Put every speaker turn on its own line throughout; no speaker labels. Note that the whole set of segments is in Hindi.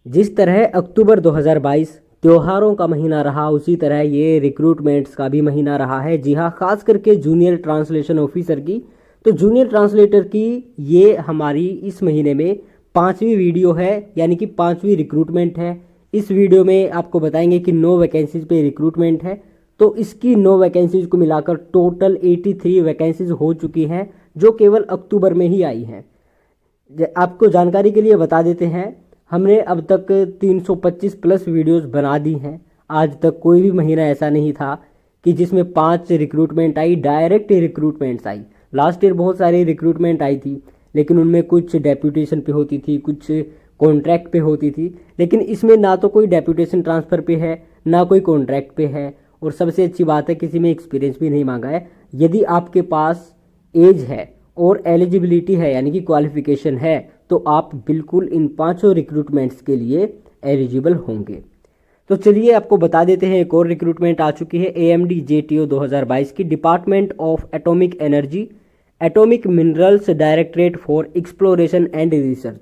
जिस तरह अक्टूबर 2022 त्योहारों का महीना रहा, उसी तरह ये रिक्रूटमेंट्स का भी महीना रहा है। जी हाँ, खास करके जूनियर ट्रांसलेशन ऑफिसर की। तो जूनियर ट्रांसलेटर की ये हमारी इस महीने में 5वीं वीडियो है, यानी कि 5वीं रिक्रूटमेंट है। इस वीडियो में आपको बताएंगे कि 9 वैकेंसीज पे रिक्रूटमेंट है। तो इसकी 9 वैकेंसीज को मिलाकर टोटल 83 वैकेंसीज हो चुकी हैं, जो केवल अक्टूबर में ही आई हैं। आपको जानकारी के लिए बता देते हैं, हमने अब तक 325 प्लस वीडियोस बना दी हैं। आज तक कोई भी महीना ऐसा नहीं था कि जिसमें 5 रिक्रूटमेंट आई, डायरेक्ट रिक्रूटमेंट्स आई। लास्ट ईयर बहुत सारी रिक्रूटमेंट आई थी, लेकिन उनमें कुछ डेप्यूटेशन पे होती थी, कुछ कॉन्ट्रैक्ट पे होती थी। लेकिन इसमें ना तो कोई डेप्यूटेशन ट्रांसफ़र पे है, ना कोई कॉन्ट्रैक्ट पे है, और सबसे अच्छी बात है किसी में एक्सपीरियंस भी नहीं मांगा है। यदि आपके पास एज है और एलिजिबिलिटी है, यानी कि क्वालिफिकेशन है, तो आप बिल्कुल इन 5 रिक्रूटमेंट्स के लिए एलिजिबल होंगे। तो चलिए आपको बता देते हैं, एक और रिक्रूटमेंट आ चुकी है AMD JTO 2022 की, department of atomic energy, atomic minerals directorate for exploration and research.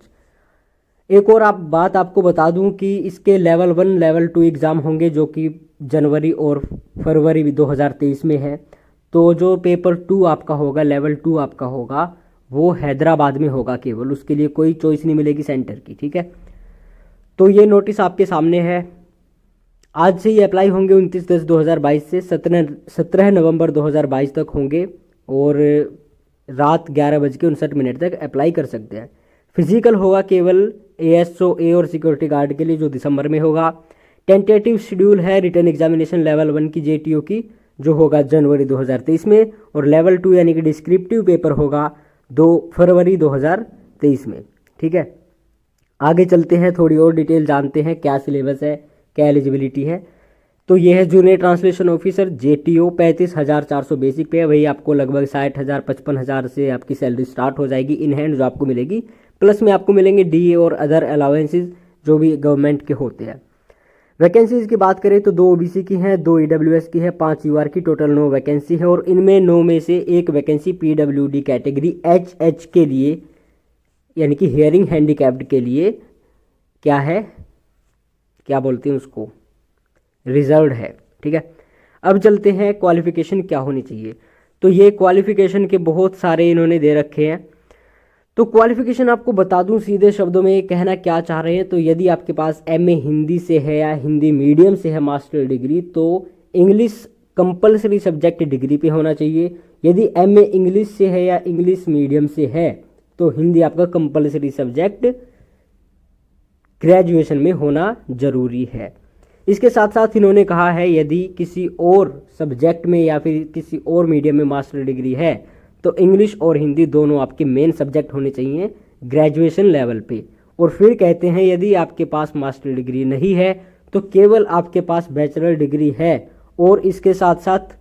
एक और बात आपको बता दूं कि इसके लेवल 1 लेवल 2 एग्ज़ाम होंगे, जो कि जनवरी और फरवरी 2023 में है। तो जो पेपर 2 आपका होगा, लेवल 2 आपका होगा, वो हैदराबाद में होगा केवल। उसके लिए कोई चॉइस नहीं मिलेगी सेंटर की, ठीक है। तो ये नोटिस आपके सामने है। आज से ये अप्लाई होंगे 29/10/2022 से 17 नवंबर 2022 तक होंगे, और रात 11:59 तक अप्लाई कर सकते हैं। फिजिकल होगा केवल ASO और सिक्योरिटी गार्ड के लिए, जो दिसंबर में होगा। टेंटेटिव शेड्यूल है रिटर्न एग्जामिनेशन लेवल 1 की JTO की, जो होगा जनवरी 2023 में, और लेवल 2 यानी कि डिस्क्रिप्टिव पेपर होगा 2 फरवरी 2023 में, ठीक है। आगे चलते हैं, थोड़ी और डिटेल जानते हैं, क्या सिलेबस है, क्या एलिजिबिलिटी है। तो ये है junior translation officer JTO, 35,400 basic पे है। वही आपको लगभग 60,000 55,000 से आपकी सैलरी स्टार्ट हो जाएगी इन हैंड, जो आपको मिलेगी। प्लस में आपको मिलेंगे DA और अदर अलाउंसेज जो भी गवर्नमेंट के होते हैं। वैकेंसीज की बात करें तो 2 OBC की हैं, 2 EWS की है, 5 UR की, टोटल 9 वैकेंसी है। और इनमें 9 में से एक वैकेंसी PWD कैटेगरी HH के लिए, यानी कि हियरिंग हैंडीकैप्ड के लिए क्या है, क्या बोलते हैं उसको, रिजर्व्ड है, ठीक है। अब चलते हैं क्वालिफिकेशन क्या होनी चाहिए। तो ये क्वालिफिकेशन के बहुत सारे इन्होंने दे रखे हैं। तो क्वालिफिकेशन आपको बता दूं सीधे शब्दों में कहना क्या चाह रहे हैं। तो यदि आपके पास MA हिंदी से है या हिंदी मीडियम से है मास्टर डिग्री, तो इंग्लिश कंपलसरी सब्जेक्ट डिग्री पे होना चाहिए। यदि MA इंग्लिश से है या इंग्लिश मीडियम से है, तो हिंदी आपका कंपलसरी सब्जेक्ट ग्रेजुएशन में होना जरूरी है। इसके साथ साथ इन्होंने कहा है, यदि किसी और सब्जेक्ट में या फिर किसी और मीडियम में मास्टर डिग्री है, तो इंग्लिश और हिंदी दोनों आपके मेन सब्जेक्ट होने चाहिए ग्रेजुएशन लेवल पे। और फिर कहते हैं, यदि आपके पास मास्टर डिग्री नहीं है, तो केवल आपके पास बैचलर डिग्री है, और इसके साथ साथ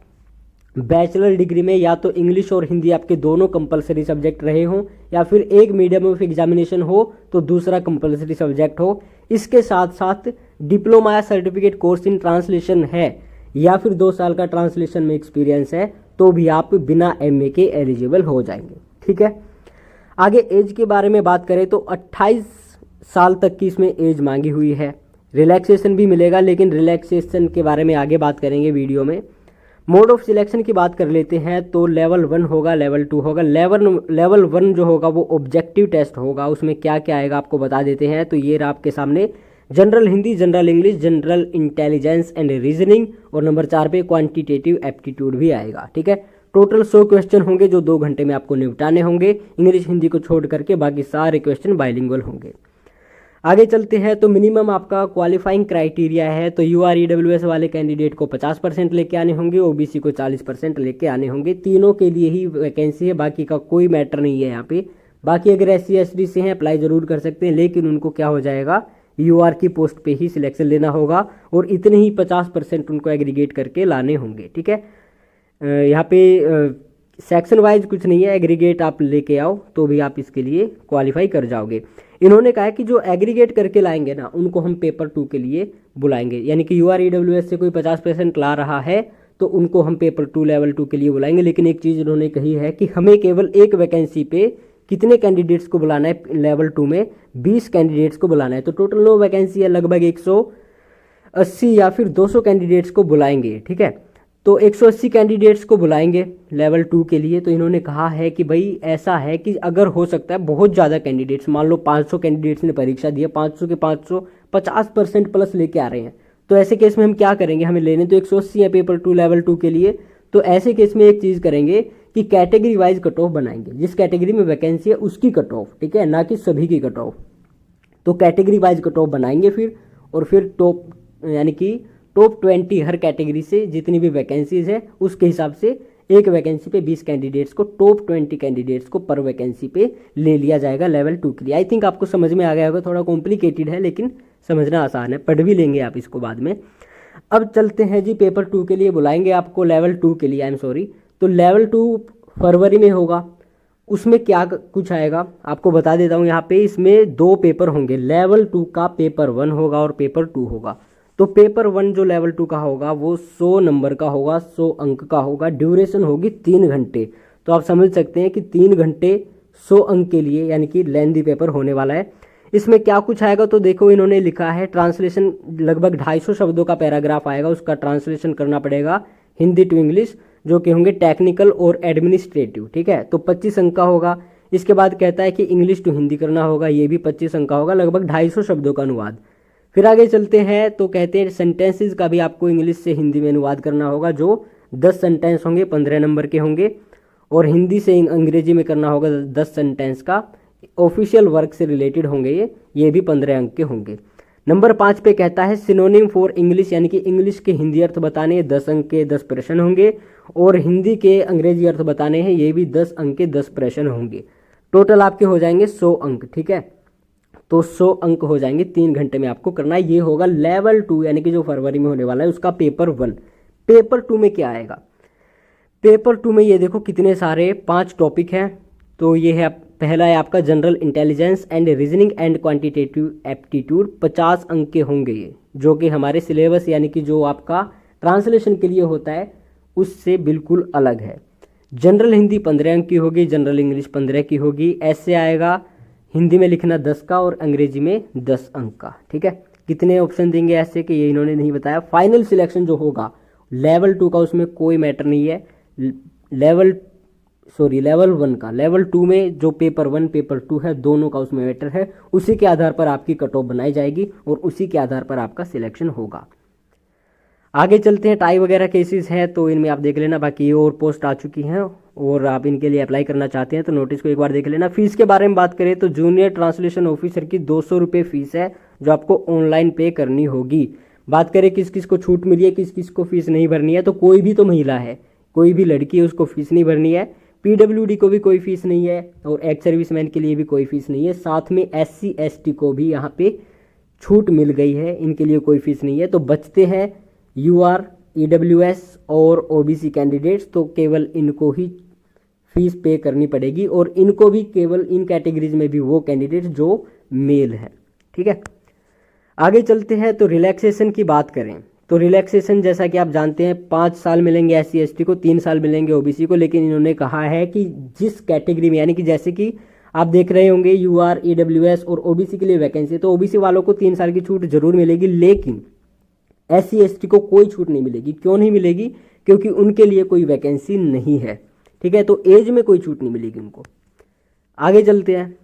बैचलर डिग्री में या तो इंग्लिश और हिंदी आपके दोनों कंपलसरी सब्जेक्ट रहे हों, या फिर एक मीडियम ऑफ एग्जामिनेशन हो तो दूसरा कंपलसरी सब्जेक्ट हो। इसके साथ साथ डिप्लोमा या सर्टिफिकेट कोर्स इन ट्रांसलेशन है, या फिर 2 साल का ट्रांसलेशन में एक्सपीरियंस है, तो भी आप बिना MA के एलिजिबल हो जाएंगे, ठीक है। आगे एज के बारे में बात करें तो 28 साल तक की इसमें एज मांगी हुई है। रिलैक्सेशन भी मिलेगा, लेकिन रिलैक्सेशन के बारे में आगे बात करेंगे वीडियो में। मोड ऑफ सिलेक्शन की बात कर लेते हैं, तो लेवल 1 होगा, लेवल 2 होगा। लेवल 1 जो होगा वो ऑब्जेक्टिव टेस्ट होगा। उसमें क्या क्या आएगा आपको बता देते हैं। तो ये रहा आपके सामने, general Hindi, general English, general intelligence and reasoning, और नंबर 4 पे क्वांटिटेटिव एप्टीट्यूड भी आएगा, ठीक है। टोटल 100 क्वेश्चन होंगे, जो 2 घंटे में आपको निपटाने होंगे। इंग्लिश हिंदी को छोड़ करके बाकी सारे क्वेश्चन बाइलिंगुअल होंगे। आगे चलते हैं, तो मिनिमम आपका क्वालिफाइंग क्राइटेरिया है। तो UR EWS वाले कैंडिडेट को 50% लेके आने होंगे, OBC को 40% लेके आने होंगे। तीनों के लिए ही वैकेंसी है, बाकी का कोई मैटर नहीं है यहाँ पे। बाकी अगर SC ST से हैं अप्लाई जरूर कर सकते हैं, लेकिन उनको क्या हो जाएगा, UR की पोस्ट पे ही सिलेक्शन लेना होगा, और इतने ही 50% उनको एग्रीगेट करके लाने होंगे, ठीक है। यहाँ पे सेक्शन वाइज कुछ नहीं है, एग्रीगेट आप लेके आओ तो भी आप इसके लिए क्वालिफाई कर जाओगे। इन्होंने कहा है कि जो एग्रीगेट करके लाएंगे ना, उनको हम पेपर 2 के लिए बुलाएंगे। यानी कि UR EWS से कोई 50% ला रहा है, तो उनको हम पेपर 2 लेवल 2 के लिए बुलाएंगे। लेकिन एक चीज़ इन्होंने कही है कि हमें केवल एक वैकेंसी पे कितने कैंडिडेट्स को बुलाना है लेवल 2 में? 20 कैंडिडेट्स को बुलाना है। तो टोटल 9 वैकेंसी है, लगभग 180 या फिर 200 कैंडिडेट्स को बुलाएंगे, ठीक है। तो 180 कैंडिडेट्स को बुलाएंगे लेवल 2 के लिए। तो इन्होंने कहा है कि भाई ऐसा है कि अगर हो सकता है बहुत ज़्यादा कैंडिडेट्स, मान लो 500 कैंडिडेट्स ने परीक्षा दी है, 500 के 500 50% प्लस लेके आ रहे हैं, तो ऐसे केस में हम क्या करेंगे? हमें लेने तो 180 है पेपर 2 लेवल 2 के लिए। तो ऐसे केस में एक चीज़ करेंगे कि कैटेगरी वाइज कट ऑफ बनाएंगे, जिस कैटेगरी में वैकेंसी है उसकी कट ऑफ, ठीक है, ना कि सभी की कट ऑफ। तो कैटेगरी वाइज कट ऑफ बनाएंगे फिर, और फिर टॉप यानी कि टॉप 20 हर कैटेगरी से जितनी भी वैकेंसीज है उसके हिसाब से एक वैकेंसी पे 20 कैंडिडेट्स को, टॉप 20 कैंडिडेट्स को पर वैकेंसी पे ले लिया जाएगा लेवल 2 के लिए। आई थिंक आपको समझ में आ गया होगा, थोड़ा कॉम्प्लिकेटेड है लेकिन समझना आसान है, पढ़ भी लेंगे आप इसको बाद में। अब चलते हैं जी, पेपर 2 के लिए बुलाएंगे आपको लेवल 2 के लिए, आई एम सॉरी। तो लेवल 2 फरवरी में होगा, उसमें क्या कुछ आएगा आपको बता देता हूँ यहाँ पे। इसमें 2 पेपर होंगे, लेवल 2 का पेपर 1 होगा और पेपर 2 होगा। तो पेपर 1 जो लेवल 2 का होगा वो 100 नंबर का होगा, 100 अंक का होगा, ड्यूरेशन होगी 3 घंटे। तो आप समझ सकते हैं कि 3 घंटे 100 अंक के लिए यानी कि लेंथी पेपर होने वाला है। इसमें क्या कुछ आएगा तो देखो, इन्होंने लिखा है ट्रांसलेशन, लगभग 250 शब्दों का पैराग्राफ आएगा, उसका ट्रांसलेशन करना पड़ेगा हिंदी टू इंग्लिश, जो कि होंगे टेक्निकल और एडमिनिस्ट्रेटिव, ठीक है। तो 25 अंक का होगा। इसके बाद कहता है कि इंग्लिश टू हिंदी करना होगा, ये भी 25 अंक का होगा, लगभग 250 शब्दों का अनुवाद। फिर आगे चलते हैं तो कहते हैं सेंटेंसेस का भी आपको इंग्लिश से हिंदी में अनुवाद करना होगा, जो 10 सेंटेंस होंगे, 15 नंबर के होंगे, और हिंदी से अंग्रेजी में करना होगा 10 सेंटेंस का, ऑफिशियल वर्क से रिलेटेड होंगे ये भी 15 अंक के होंगे। नंबर 5 पे कहता है सिनोनिम फॉर इंग्लिश, यानी कि इंग्लिश के हिंदी अर्थ बताने, 10 अंक के 10 प्रश्न होंगे, और हिंदी के अंग्रेजी अर्थ बताने हैं, ये भी 10 अंक के 10 प्रश्न होंगे। टोटल आपके हो जाएंगे 100 अंक, ठीक है। तो 100 अंक हो जाएंगे, 3 घंटे में आपको करना है। ये होगा लेवल 2 यानी कि जो फरवरी में होने वाला है उसका पेपर 1। पेपर 2 में क्या आएगा? पेपर 2 में ये देखो कितने सारे 5 टॉपिक हैं। तो ये है, पहला है आपका general intelligence and reasoning and quantitative aptitude, 50 अंक के होंगे ये, जो कि हमारे सिलेबस यानी कि जो आपका ट्रांसलेशन के लिए होता है उससे बिल्कुल अलग है। जनरल हिंदी 15 अंक की होगी, जनरल इंग्लिश 15 की होगी। ऐसे आएगा हिंदी में लिखना 10 का और अंग्रेजी में 10 अंक का, ठीक है। कितने ऑप्शन देंगे ऐसे कि ये इन्होंने नहीं बताया। फाइनल सिलेक्शन जो होगा लेवल 2 का, उसमें कोई मैटर नहीं है। लेवल 1 का, लेवल 2 में जो पेपर 1 पेपर 2 है, दोनों का उसमें मैटर है। उसी के आधार पर आपकी कट ऑफ बनाई जाएगी और उसी के आधार पर आपका सिलेक्शन होगा। आगे चलते हैं, टाई वगैरह केसेस हैं तो इनमें आप देख लेना, बाकी और पोस्ट आ चुकी हैं और आप इनके लिए अप्लाई करना चाहते हैं तो नोटिस को एक बार देख लेना। फीस के बारे में बात करें तो जूनियर ट्रांसलेशन ऑफिसर की 200 रुपये फीस है, जो आपको ऑनलाइन पे करनी होगी। बात करें किस किस को छूट मिली है, किस किस को फीस नहीं भरनी है, तो कोई भी तो महिला है, कोई भी लड़की है उसको फीस नहीं भरनी है। PWD को भी कोई फीस नहीं है और एक्स सर्विसमैन के लिए भी कोई फीस नहीं है। साथ में SC ST को भी यहाँ पे छूट मिल गई है, इनके लिए कोई फीस नहीं है। तो बचते हैं UR EWS और OBC कैंडिडेट्स, तो केवल इनको ही फीस पे करनी पड़ेगी और इनको भी केवल इन कैटेगरीज में भी वो कैंडिडेट्स जो मेल है, ठीक है। आगे चलते हैं तो रिलैक्सेशन की बात करें तो रिलैक्सेशन जैसा कि आप जानते हैं 5 साल मिलेंगे SC ST को, 3 साल मिलेंगे OBC को। लेकिन इन्होंने कहा है कि जिस कैटेगरी में, यानी कि जैसे कि आप देख रहे होंगे UR EWS और OBC के लिए वैकेंसी, तो OBC वालों को 3 साल की छूट जरूर मिलेगी, लेकिन SC ST को कोई छूट नहीं मिलेगी। क्यों नहीं मिलेगी? क्योंकि उनके लिए कोई वैकेंसी नहीं है, ठीक है। तो एज में कोई छूट नहीं मिलेगी उनको। आगे चलते हैं,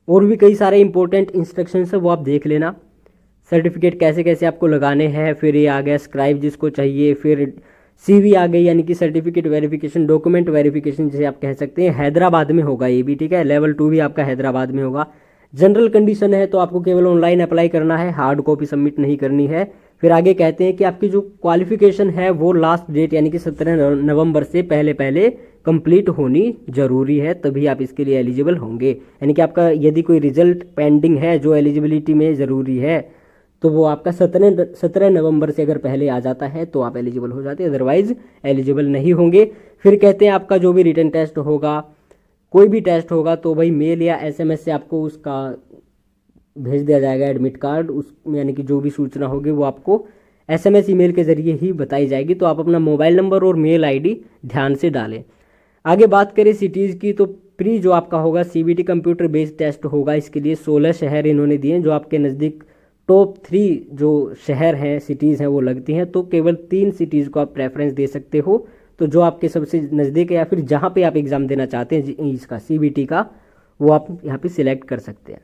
और भी कई सारे इंपॉर्टेंट इंस्ट्रक्शंस है वो आप देख लेना। सर्टिफिकेट कैसे कैसे आपको लगाने हैं, फिर ये आ गया स्क्राइब जिसको चाहिए, फिर CV आ गई यानी कि सर्टिफिकेट वेरिफिकेशन, डॉक्यूमेंट वेरिफिकेशन जिसे आप कह सकते हैं, हैदराबाद में होगा ये भी, ठीक है। लेवल 2 भी आपका हैदराबाद में होगा। जनरल कंडीशन है तो आपको केवल ऑनलाइन अप्लाई करना है, हार्ड कॉपी सबमिट नहीं करनी है। फिर आगे कहते हैं कि आपकी जो क्वालिफिकेशन है वो लास्ट डेट यानी कि 17 नवंबर से पहले पहले कंप्लीट होनी जरूरी है, तभी आप इसके लिए एलिजिबल होंगे। यानी कि आपका यदि कोई रिजल्ट पेंडिंग है जो एलिजिबिलिटी में ज़रूरी है तो वो आपका 17 नवंबर से अगर पहले आ जाता है तो आप एलिजिबल हो जाते हैं, अदरवाइज एलिजिबल नहीं होंगे। फिर कहते हैं आपका जो भी रिटन टेस्ट होगा, कोई भी टेस्ट होगा, तो भाई मेल या SMS से आपको उसका भेज दिया जाएगा एडमिट कार्ड, उस यानी कि जो भी सूचना होगी वो आपको SMS email के ज़रिए ही बताई जाएगी। तो आप अपना मोबाइल नंबर और मेल ID ध्यान से डालें। आगे बात करें सिटीज़ की, तो प्री जो आपका होगा सीबीटी कंप्यूटर बेस्ड टेस्ट होगा। इसके लिए 16 शहर इन्होंने दिए हैं, जो आपके नज़दीक टॉप 3 जो शहर हैं, सिटीज़ हैं, वो लगती हैं। तो केवल 3 सिटीज़ को आप प्रेफरेंस दे सकते हो। तो जो आपके सबसे नज़दीक है या फिर जहाँ पे आप एग्ज़ाम देना चाहते हैं इसका सीबीटी का, वो आप यहाँ पे सिलेक्ट कर सकते हैं।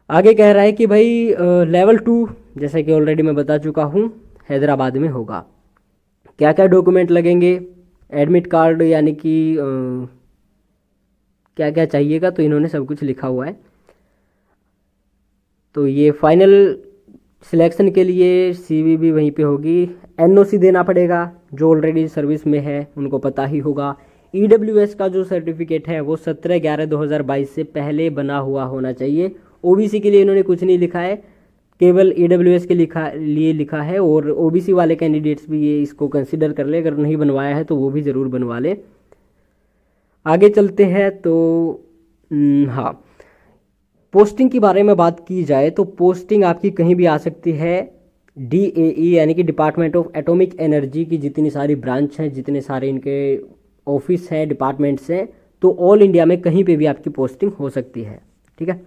आगे कह रहा है कि भाई लेवल 2 जैसा कि ऑलरेडी मैं बता चुका हूँ हैदराबाद में होगा। क्या क्या डॉक्यूमेंट लगेंगे, एडमिट कार्ड यानी कि क्या क्या चाहिएगा, तो इन्होंने सब कुछ लिखा हुआ है। तो ये फाइनल सिलेक्शन के लिए सीवी भी वहीं पे होगी। एनओसी देना पड़ेगा, जो ऑलरेडी सर्विस में है उनको पता ही होगा। ईडब्ल्यूएस का जो सर्टिफिकेट है वो 17/11/2022 से पहले बना हुआ होना चाहिए। ओबीसी के लिए इन्होंने कुछ नहीं लिखा है, केवल ईडब्ल्यूएस के लिए लिखा है। और ओबीसी वाले कैंडिडेट्स भी ये इसको कंसिडर कर ले, अगर नहीं बनवाया है तो वो भी ज़रूर बनवा ले। आगे चलते हैं तो हाँ, पोस्टिंग के बारे में बात की जाए तो पोस्टिंग आपकी कहीं भी आ सकती है। DAE यानी कि डिपार्टमेंट ऑफ एटॉमिक एनर्जी की जितनी सारी ब्रांच हैं, जितने सारे इनके ऑफिस हैं, डिपार्टमेंट्स हैं, तो ऑल इंडिया में कहीं पे भी आपकी पोस्टिंग हो सकती है। ठीक है,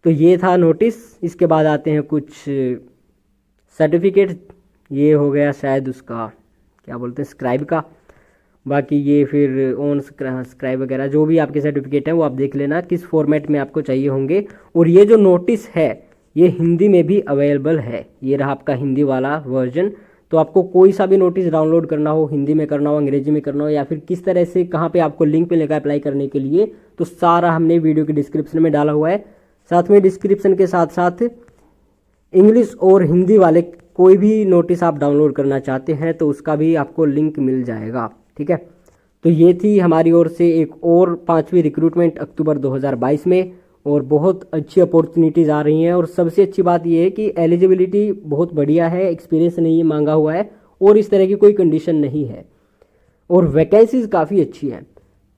तो ये था नोटिस। इसके बाद आते हैं कुछ सर्टिफिकेट। ये हो गया शायद उसका क्या बोलते हैं, स्क्राइब का। बाकी ये फिर ऑन स्क्राइब वगैरह जो भी आपके सर्टिफिकेट हैं वो आप देख लेना किस फॉर्मेट में आपको चाहिए होंगे। और ये जो नोटिस है ये हिंदी में भी अवेलेबल है। ये रहा आपका हिंदी वाला वर्जन। तो आपको कोई सा भी नोटिस डाउनलोड करना हो, हिंदी में करना हो, अंग्रेजी में करना हो, या फिर किस तरह से कहाँ पे आपको लिंक मिलेगा अप्लाई करने के लिए, तो सारा हमने वीडियो के डिस्क्रिप्शन में डाला हुआ है। साथ में डिस्क्रिप्शन के साथ साथ इंग्लिश और हिंदी वाले कोई भी नोटिस आप डाउनलोड करना चाहते हैं तो उसका भी आपको लिंक मिल जाएगा। ठीक है, तो ये थी हमारी ओर से एक और 5वीं रिक्रूटमेंट अक्टूबर 2022 में। और बहुत अच्छी अपॉर्चुनिटीज़ आ रही हैं। और सबसे अच्छी बात ये है कि एलिजिबिलिटी बहुत बढ़िया है, एक्सपीरियंस नहीं मांगा हुआ है और इस तरह की कोई कंडीशन नहीं है। और वैकेंसीज काफ़ी अच्छी हैं।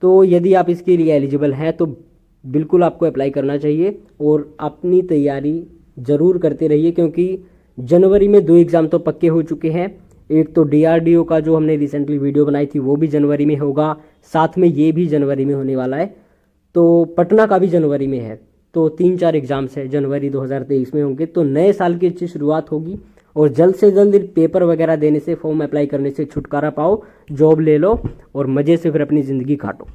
तो यदि आप इसके लिए एलिजिबल हैं तो बिल्कुल आपको अप्लाई करना चाहिए और अपनी तैयारी ज़रूर करते रहिए, क्योंकि जनवरी में 2 एग्ज़ाम तो पक्के हो चुके हैं। एक तो DRDO का जो हमने रिसेंटली वीडियो बनाई थी वो भी जनवरी में होगा, साथ में ये भी जनवरी में होने वाला है। तो पटना का भी जनवरी में है। तो 3-4 एग्ज़ाम्स हैं जनवरी 2023 में होंगे। तो नए साल की अच्छी शुरुआत होगी और जल्द से जल्द पेपर वगैरह देने से, फॉर्म अप्लाई करने से छुटकारा पाओ, जॉब ले लो और मज़े से फिर अपनी ज़िंदगी काटो।